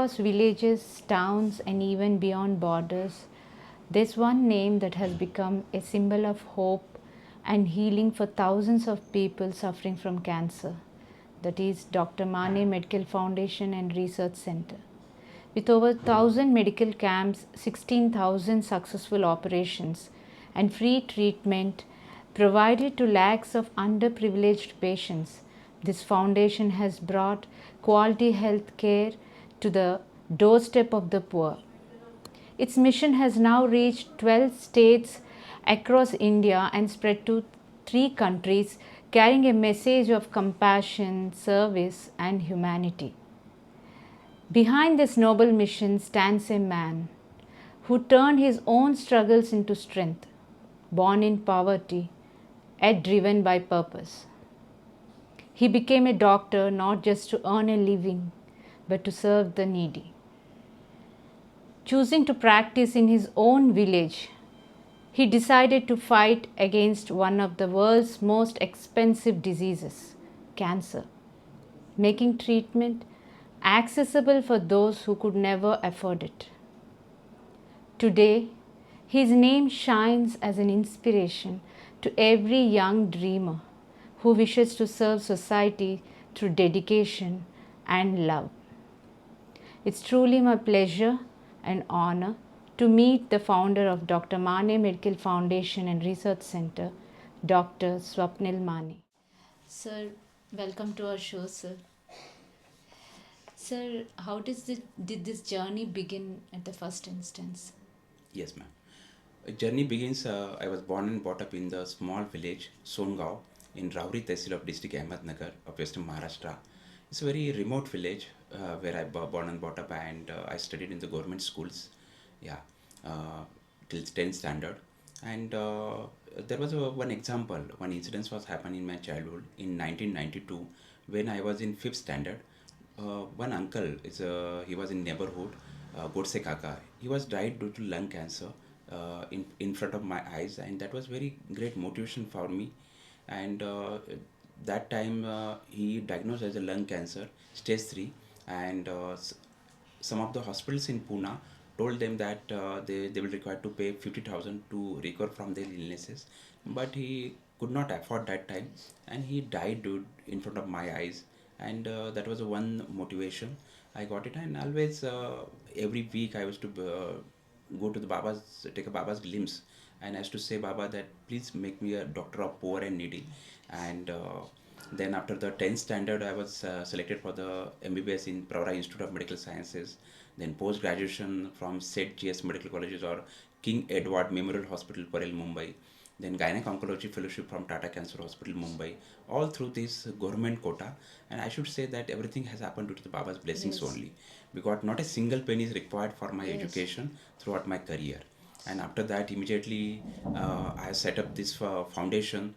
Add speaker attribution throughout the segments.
Speaker 1: across villages, towns, and even beyond borders, there's one name that has become a symbol of hope and healing for thousands of people suffering from cancer. That is Dr. Mane Medical Foundation and Research Center. With over 1,000 medical camps, 16,000 successful operations, and free treatment provided to lakhs of underprivileged patients, this foundation has brought quality health care to the doorstep of the poor. Its mission has now reached 12 states across India and spread to 3 countries, carrying a message of compassion, service, and humanity. Behind this noble mission stands a man who turned his own struggles into strength, born in poverty, yet driven by purpose. He became a doctor not just to earn a living, but to serve the needy. Choosing to practice in his own village, he decided to fight against one of the world's most expensive diseases, cancer, making treatment accessible for those who could never afford it. Today, his name shines as an inspiration to every young dreamer who wishes to serve society through dedication and love. It's truly my pleasure and honor to meet the founder of Dr. Mane Medical Foundation and Research Center, Dr. Swapnil Mane. Sir, welcome to our show, sir. Sir, how did this journey begin at the first instance?
Speaker 2: Yes, ma'am. A journey begins. I was born and brought up in the small village Songaon in Rauri Tehsil of district Ahmednagar of western Maharashtra. It's a very remote village where I born and brought up, and I studied in the government schools. Yeah, till 10th standard. And there was one example. One incident was happened in my childhood in 1992 when I was in 5th standard. One uncle he was in neighborhood, Godse Kaka. He was died due to lung cancer in front of my eyes, and that was very great motivation for me. And that time he diagnosed as a lung cancer, stage 3, and some of the hospitals in Pune told them that they will require to pay 50,000 to recover from their illnesses, but he could not afford that time, and he died dude, in front of my eyes. And that was one motivation I got it. And always every week I used to go to the Baba's, take a Baba's glimpse, and I used to say Baba that please make me a doctor of poor and needy. And then after the 10th standard I was selected for the MBBS in Pravara Institute of Medical Sciences, then post graduation from SET GS Medical Colleges or King Edward Memorial Hospital, Parel, Mumbai, then gynec oncology fellowship from Tata Cancer Hospital, Mumbai, all through this government quota. And I should say that everything has happened due to the Baba's blessings
Speaker 1: Yes.
Speaker 2: only, because not a single penny is required for my
Speaker 1: Yes.
Speaker 2: education throughout my career. And after that, immediately I set up this foundation.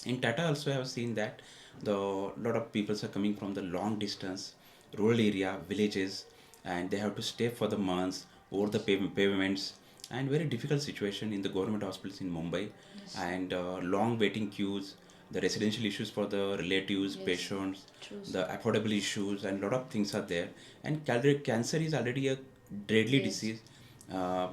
Speaker 2: In Tata also I have seen that the lot of people are coming from the long distance, rural area, villages, and they have to stay for the months over the pavements, and very difficult situation in the government hospitals in Mumbai.
Speaker 1: Yes.
Speaker 2: And long waiting queues, the residential issues for the relatives,
Speaker 1: Yes.
Speaker 2: patients,
Speaker 1: True,
Speaker 2: the
Speaker 1: sir.
Speaker 2: affordable issues, and lot of things are there. And cancer is already a deadly
Speaker 1: Yes.
Speaker 2: disease. Uh,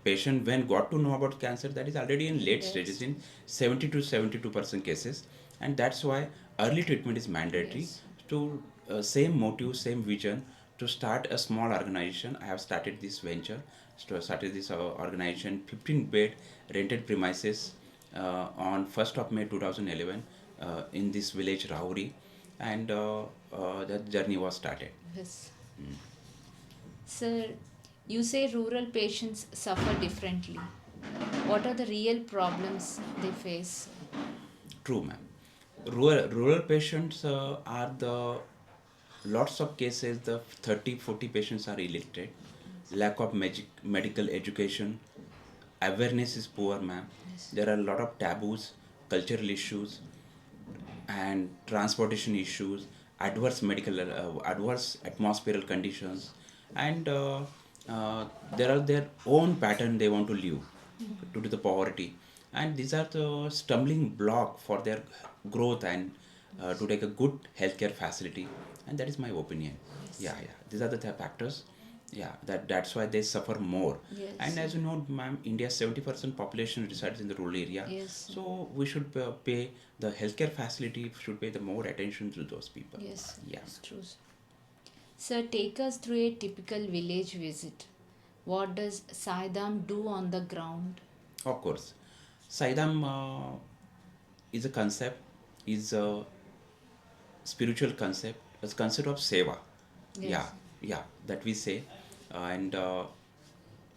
Speaker 2: Patient when got to know about cancer, that is already in late
Speaker 1: Yes.
Speaker 2: stages in 70 to 72% cases. And that's why early treatment is mandatory.
Speaker 1: Yes.
Speaker 2: To same motive, same vision, to start a small organization, I have started this venture. Started this organization, 15 bed rented premises on 1st of May 2011 in this village Rauri. And that journey was started.
Speaker 1: Yes. Sir, you say rural patients suffer differently. What are the real problems they face?
Speaker 2: True, ma'am. Rural patients are the lots of cases, the 30-40 patients are illiterate, lack of medical education, awareness is poor, ma'am.
Speaker 1: Yes.
Speaker 2: There are a lot of taboos, cultural issues, and transportation issues, adverse atmospheric conditions, and there are their own pattern they want to live due to the poverty. And these are the stumbling block for their growth and to take a good healthcare facility, and that is my opinion.
Speaker 1: Yes.
Speaker 2: Yeah, yeah. These are the factors. Yeah, that's why they suffer more.
Speaker 1: Yes.
Speaker 2: And as you know, ma'am, India's 70% population resides in the rural area,
Speaker 1: Yes.
Speaker 2: so we should pay the healthcare facility should pay the more attention to those people.
Speaker 1: Yes.
Speaker 2: Yeah,
Speaker 1: It's true. Sir, take us through a typical village visit. What does Saidham do on the ground?
Speaker 2: of course. Saidam is a concept, is a spiritual concept, a concept of seva. Yeah,
Speaker 1: Yes.
Speaker 2: yeah, that we say. And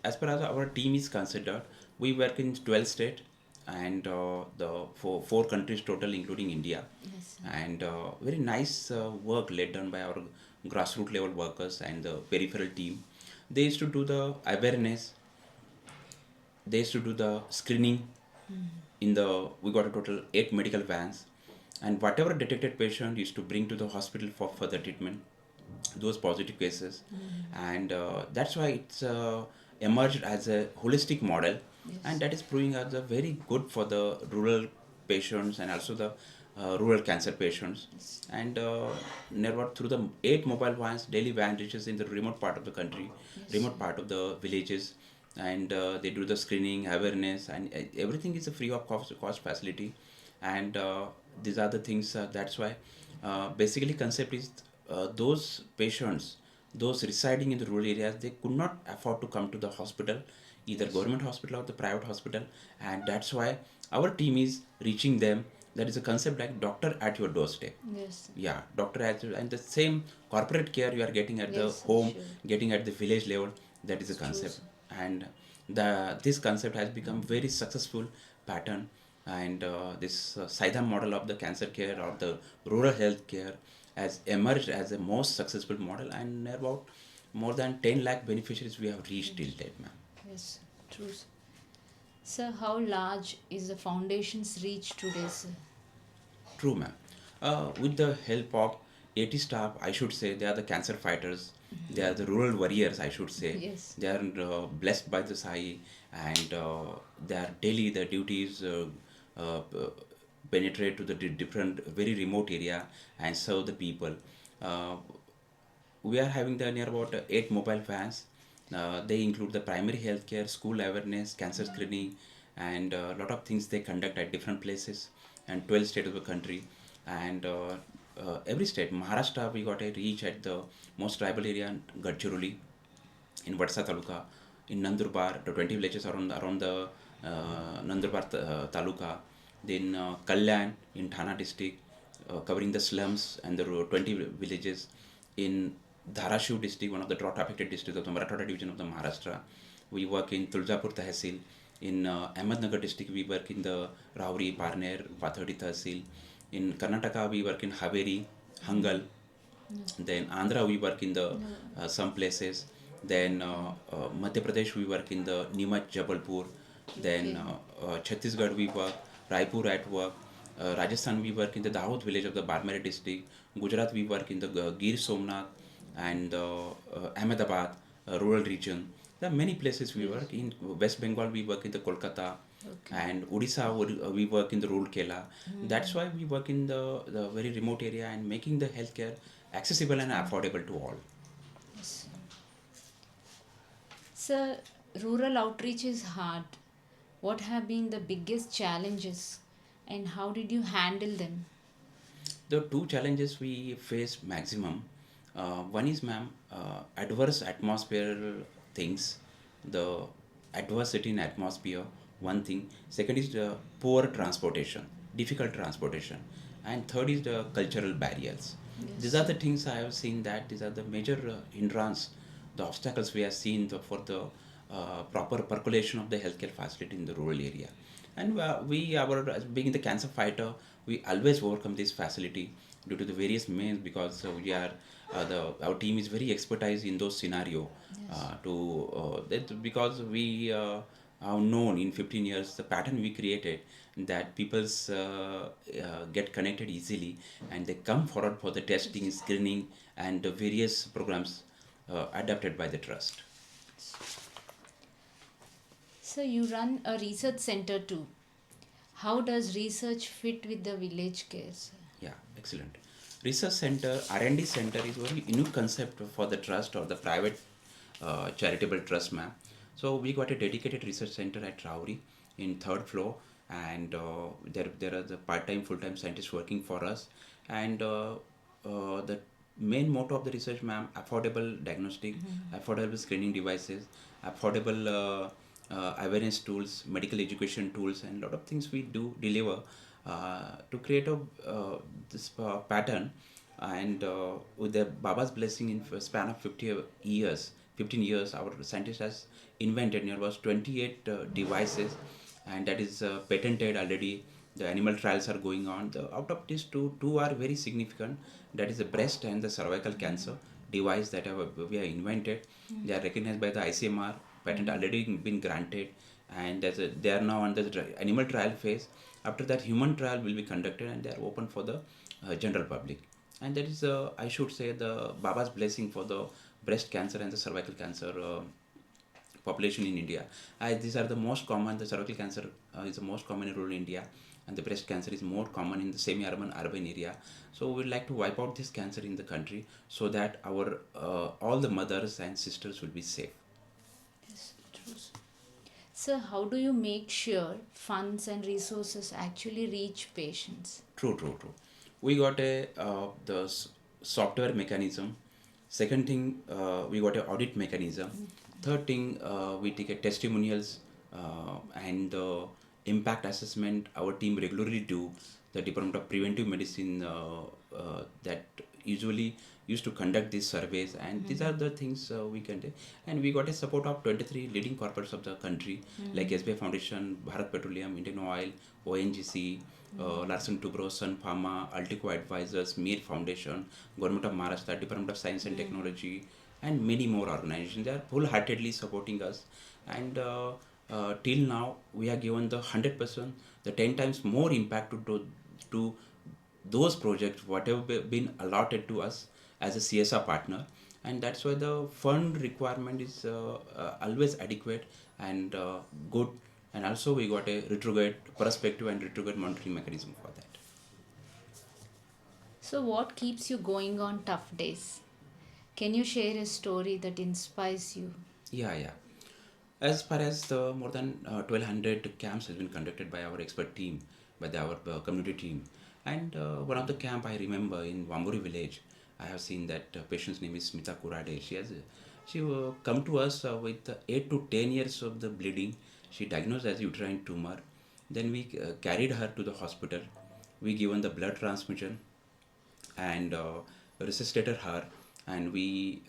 Speaker 2: as per as our team is considered, we work in 12 states and the four countries total, including India.
Speaker 1: Yes.
Speaker 2: And very nice work led done by our grassroots level workers and the peripheral team. They used to do the awareness, they used to do the screening in the we got a total 8 medical vans, and whatever detected patient used to bring to the hospital for further treatment those positive cases. And that's why it's emerged as a holistic model, and
Speaker 1: Yes.
Speaker 2: that is proving as a very good for the rural patients and also the rural cancer patients.
Speaker 1: Yes.
Speaker 2: And never through the 8 mobile vans, daily van reaches in the remote part of the country,
Speaker 1: Yes.
Speaker 2: remote part of the villages, and they do the screening awareness, and everything is a free of cost facility. And these are the things, that's why basically concept is those patients, those residing in the rural areas, they could not afford to come to the hospital, either
Speaker 1: Yes.
Speaker 2: government hospital or the private hospital. And that's why our team is reaching them. That is a concept like doctor at your doorstep.
Speaker 1: Yes.
Speaker 2: Yeah, doctor at and the same corporate care you are getting at the
Speaker 1: Yes.
Speaker 2: home,
Speaker 1: Sure.
Speaker 2: getting at the village level. That is a
Speaker 1: It's true.
Speaker 2: concept. And this concept has become very successful pattern. And this Saidham model of the cancer care or the rural health care has emerged as the most successful model, and about more than 10 lakh beneficiaries we have reached till date, ma'am.
Speaker 1: Yes. True. Sir, how large is the foundation's reach today, sir?
Speaker 2: True, ma'am. With the help of 80 staff, I should say they are the cancer fighters. They are the rural warriors, I should say.
Speaker 1: Yes.
Speaker 2: They are blessed by the Sai, and they are daily the duties uh, uh, penetrate to the different very remote area and serve the people. Uh, we are having the near about 8 mobile vans. They include the primary healthcare, school awareness, cancer screening, and a lot of things they conduct at different places and 12 states of the country. And every state, Maharashtra, we got a reach at the most tribal area, Gadchiroli, in Vatsa Taluka, in Nandurbar, the 20 villages around the Nandurbar Taluka, then Kalyan in Thana district, covering the slums and the 20 villages in Dharashiv district, one of the drought affected districts of the Marathwada division of the Maharashtra. We work in Tuljapur Tehsil. In Ahmednagar district, we work in the Rauri, Parner, Pathodi Tehsil. In Karnataka, we work in Haveri, Hangal. Then Andhra, we work in the some places. Then Madhya Pradesh, we work in the Neemuch, Jabalpur. Then
Speaker 1: Okay.
Speaker 2: Chhattisgarh, we work. Raipur at work. Rajasthan, we work in the Dahod village of the Barmeri district. Gujarat, we work in the Gir Somnath and Ahmedabad rural region. There are many places we
Speaker 1: Yes.
Speaker 2: work. In West Bengal, we work in the Kolkata,
Speaker 1: Okay.
Speaker 2: and Odisha, we work in the rural Kerala. That's why we work in the very remote area and making the healthcare accessible and affordable to all.
Speaker 1: Yes. Sir, rural outreach is hard. What have been the biggest challenges and how did you handle them?
Speaker 2: The two challenges we face maximum, one is, ma'am, adverse atmosphere things, the adversity in atmosphere, one thing. Second is the poor transportation, difficult transportation, and third is the cultural barriers. These
Speaker 1: Yes.
Speaker 2: are the things I have seen, that these are the major hindrance, the obstacles we have seen for the proper percolation of the healthcare facility in the rural area. And as being the cancer fighter, we always overcome this facility due to the various means, because our team is very expertise in those scenario.
Speaker 1: Yes.
Speaker 2: Because we have known in 15 years the pattern we created, that people's get connected easily, and they come forward for the testing, screening, and the various programs adapted by the trust.
Speaker 1: So you run a research center too. How does research fit with the village care, sir?
Speaker 2: Yeah, excellent. Research center, R&D center is very unique concept for the trust or the private charitable trust, ma'am. So we got a dedicated research center at Rauri in third floor, and there are the part-time, full-time scientists working for us, and the main motto of the research, ma'am, affordable diagnostic, affordable screening devices, affordable awareness tools, medical education tools, and a lot of things we do deliver to create a this pattern. And with the Baba's blessing, in a span of 50 years, 15 years, our scientist has invented near was 28 devices, and that is patented already. The animal trials are going on. Out of these two are very significant. That is the breast and the cervical cancer device that we have invented. They are recognized by the ICMR. Patent already been granted, and they are now under the animal trial phase. After that, human trial will be conducted, and they are open for the general public. And that is, I should say, the Baba's blessing for the breast cancer and the cervical cancer population in India. These are the most common. The cervical cancer is the most common in rural India, and the breast cancer is more common in the semi-urban, urban area. So we'd like to wipe out this cancer in the country so that our all the mothers and sisters will be safe.
Speaker 1: Yes, true. So, how do you make sure funds and resources actually reach patients?
Speaker 2: True, true, true. We got a software mechanism. Second thing, we got a audit mechanism. Third thing, we take a testimonials and impact assessment. Our team regularly do the Department of Preventive Medicine that usually used to conduct these surveys, and these are the things we can do. And we got a support of 23 leading corporates of the country like SBI Foundation, Bharat Petroleum, Indian Oil, ONGC, Larsen Tubro, Sun Pharma, Altico Advisors, Mir Foundation, Government of Maharashtra, Department of Science and Technology, and many more organizations. They are wholeheartedly supporting us, and till now we are given the 100%, the 10 times more impact to those projects whatever been allotted to us as a CSR partner, and that's why the fund requirement is always adequate and good, and also we got a retrograde perspective and retrograde monitoring mechanism for that.
Speaker 1: So, what keeps you going on tough days? Can you share a story that inspires you?
Speaker 2: Yeah, yeah. As far as the more than 1200 camps has been conducted by our expert team, by our community team, and one of the camp I remember in Wamburi village, I have seen that patient's name is Smita Kurade. She come to us with 8 to 10 years of the bleeding. She diagnosed as uterine tumor. Then we carried her to the hospital. We given the blood transfusion and resuscitated her, and we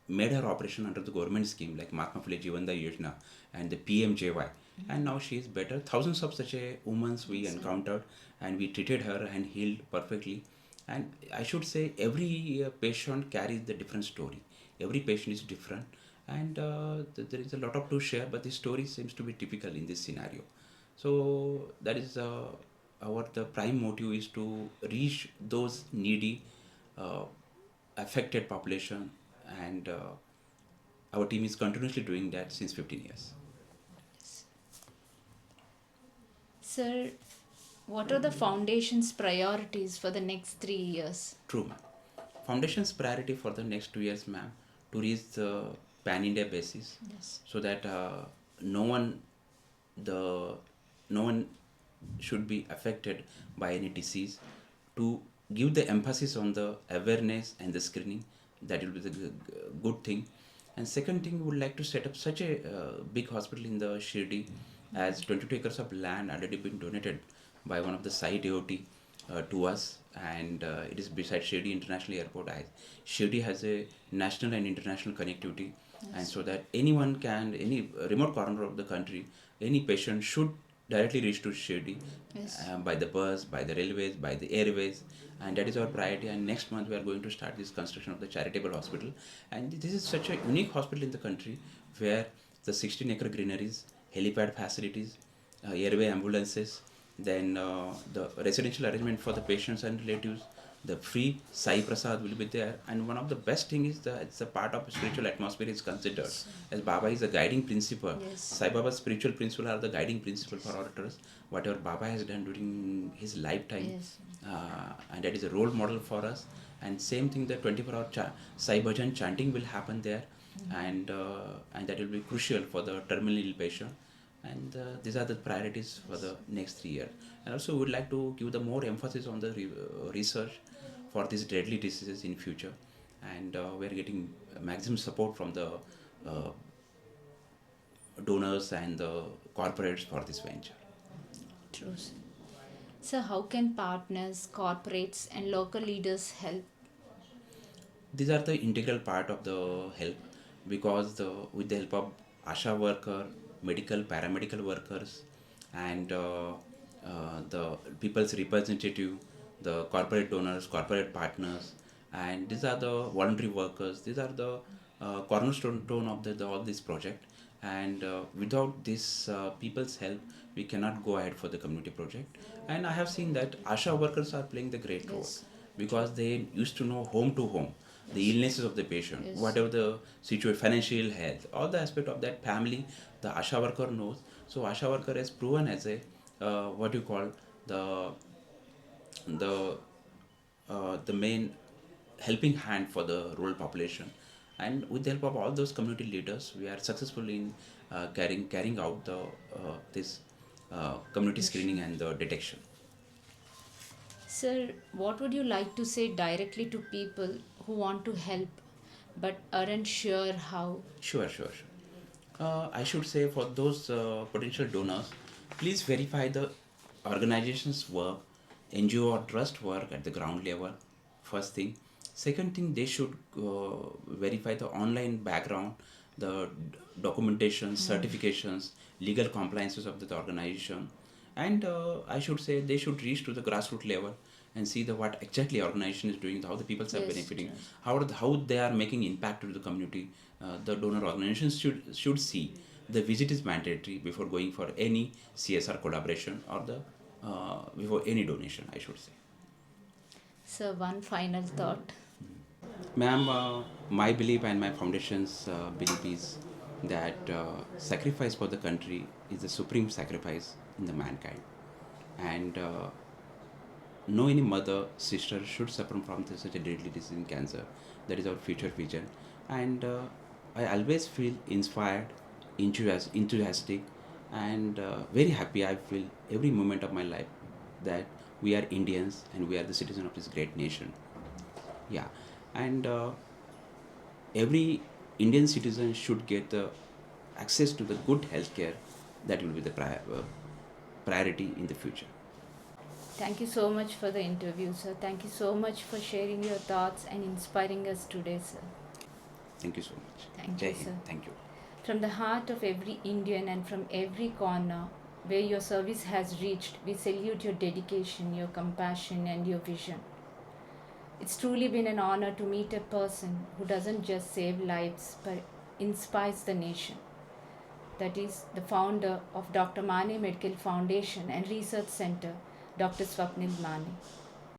Speaker 2: made her operation under the government scheme like Mahatma Phule Jivanda Yojana and the PMJY, and now she is better. Thousands of such a women we encountered, and we treated her and healed perfectly. And I should say every patient carries the different story. Every patient is different, and there is a lot of to share, but the story seems to be typical in this scenario. So that is our the prime motive is to reach those needy, uh, affected population, and our team is continuously doing that since 15 years.
Speaker 1: Sir, what are the foundation's priorities for the next 3 years?
Speaker 2: True, ma'am. Foundation's priority for the next 2 years, ma'am, to reach the pan India basis,
Speaker 1: Yes.
Speaker 2: so that no one the no one should be affected by any disease. To give the emphasis on the awareness and the screening, that will be the good thing. And second thing, we would like to set up such a big hospital in the Shirdi, as 22 acres of land already been donated by one of the Sai devotee to us, and it is beside Shirdi International Airport. Shirdi has a national and international connectivity, and so that anyone can, any remote corner of the country, any patient should directly reach to Shirdi
Speaker 1: Yes.
Speaker 2: by the bus, by the railways, by the airways, and that is our priority. And next month we are going to start this construction of the charitable hospital, and this is such a unique hospital in the country where the 16-acre greeneries, helipad facilities, airway ambulances, then the residential arrangement for the patients and relatives, The free Sai Prasad will be there, and one of the best thing is that it's a part of spiritual atmosphere is considered as Baba is a guiding principle.
Speaker 1: Yes.
Speaker 2: Sai Baba's spiritual principle are the guiding principle for our trust. Whatever Baba has done during his lifetime,
Speaker 1: Yes.
Speaker 2: and that is a role model for us. And same thing, the 24-hour Sai Bhajan chanting will happen there, and that will be crucial for the terminally ill patient. And these are the priorities for the next 3 years. And also, we would like to give the more emphasis on the research for these deadly diseases in future, and we are getting maximum support from the uh, donors and the corporates for this venture.
Speaker 1: True, sir. So, how can partners, corporates, and local leaders help?
Speaker 2: These are the integral part of the help, because with the help of ASHA worker, medical, paramedical workers, and the people's representative, the corporate donors, corporate partners, and these are the voluntary workers. These are the cornerstone of all this project. And without this people's help, we cannot go ahead for the community project. And I have seen that ASHA workers are playing the great role,
Speaker 1: Yes.
Speaker 2: because they used to know home to home the illnesses of the patient,
Speaker 1: Yes.
Speaker 2: whatever the situation, financial health, all the aspect of that family, the ASHA worker knows. So ASHA worker has proven as a what you call the the the main helping hand for the rural population. And with the help of all those community leaders, we are successful in carrying out the this community screening and the detection.
Speaker 1: Sir, what would you like to say directly to people who want to help but aren't sure how?
Speaker 2: Sure. I should say, for those potential donors, please verify the organization's work, NGO or trust work at the ground level. First thing. Second thing, they should verify the online background, the documentation, certifications, legal compliances of the organization. And I should say they should reach to the grassroots level and see the what exactly organization is doing, how the people are
Speaker 1: Yes,
Speaker 2: benefiting,
Speaker 1: yes.
Speaker 2: how they are making impact to the community. The donor organizations should see the visit is mandatory before going for any CSR collaboration, or the before any donation, I should say.
Speaker 1: Sir, one final thought.
Speaker 2: Ma'am, my belief and my foundation's belief is that sacrifice for the country is the supreme sacrifice in the mankind. And no any mother, sister should suffer from such a deadly disease in cancer. That is our future vision. And I always feel inspired, enthusiastic, and very happy. I feel every moment of my life that we are Indians and we are the citizens of this great nation. Yeah, and every Indian citizen should get the access to the good healthcare. That will be the priority in the future.
Speaker 1: Thank you so much for the interview, sir. Thank you so much for sharing your thoughts and inspiring us today, sir.
Speaker 2: Thank you so much.
Speaker 1: Thank
Speaker 2: Jai
Speaker 1: you,
Speaker 2: Hind.
Speaker 1: sir.
Speaker 2: Thank you.
Speaker 1: From the heart of every Indian and from every corner where your service has reached, we salute your dedication, your compassion, and your vision. It's truly been an honor to meet a person who doesn't just save lives but inspires the nation. That is the founder of Dr. Mane Medical Foundation and Research Center, Dr. Swapnil Mane.